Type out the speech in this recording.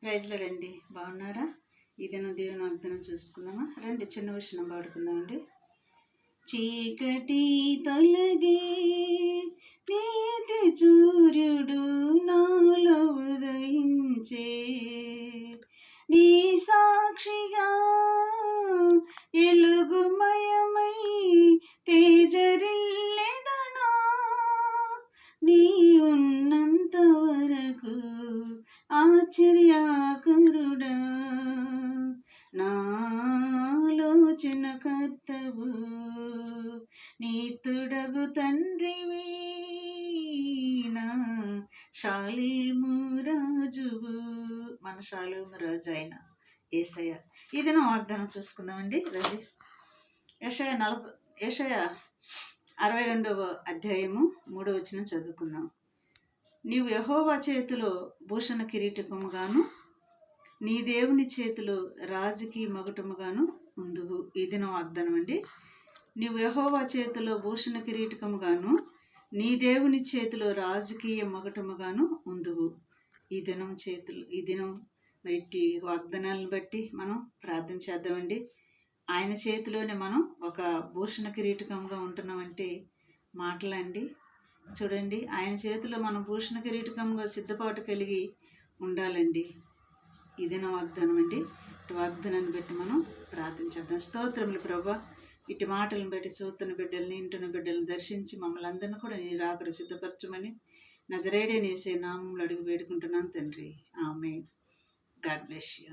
ప్రైజ్లాడండి. బాగున్నారా? ఈ దినం దేవుని వాగ్దానం చూసుకుందామా? రండి, చిన్న విషయం పాడుకుందామండి. చీకటి తొలగే ప్రీతి సూర్యుడు నాలో ఉదయించే, నీ సాక్షిగా ఎలుగుమయమై తేజరిల్లెదనా, నీ ఉన్నంత వరకు ఆశ్చర్యకరుడా, నాలోచన కర్తవు, నీతుడగు తండ్రివి, నా షాలేము రాజువు, మన షాలేము రాజు అయిన యేసయ్య. ఇది నా వాగ్దానం చూసుకుందామండి. రండి, యెషయా 62వ అధ్యాయము 3వ వచనం చదువుకుందాం. నీవు యెహోవా చేతిలో భూషణ కిరీటముగాను, నీ దేవుని చేతిలో రాజకీయ మగుటముగాను ఉందువు. ఈ దినం వాగ్దానం అండి. నీవు యెహోవా చేతిలో భూషణ కిరీటముగాను, నీ దేవుని చేతిలో రాజకీయ మగుటముగాను ఉందువు. ఈ దినం బట్టి వాగ్దానాలను బట్టి మనం ప్రార్థన చేద్దామండి. ఆయన చేతిలోనే మనం ఒక భూషణ కిరీటకంగా ఉంటున్నామంటే మాటలండి. చూడండి, ఆయన చేతిలో మనం భూషణ కిరీటకంగా సిద్ధపాటు కలిగి ఉండాలండి. ఇదేనా వాగ్దానం అండి. ఇటు వాగ్దానాన్ని బట్టి మనం ప్రార్థించేద్దాం. స్తోత్రములు ప్రభా, ఇటు మాటలను బట్టి చూస్తున్న బిడ్డల్ని, ఇంటున్న బిడ్డలను దర్శించి మమ్మల్ని అందరినీ కూడా నీ రాకడ సిద్ధపరచమని నజరేయుడైన యేసయ్య నామములో అడిగి వేడుకుంటున్నాను తండ్రి. ఆమేన్. God bless you.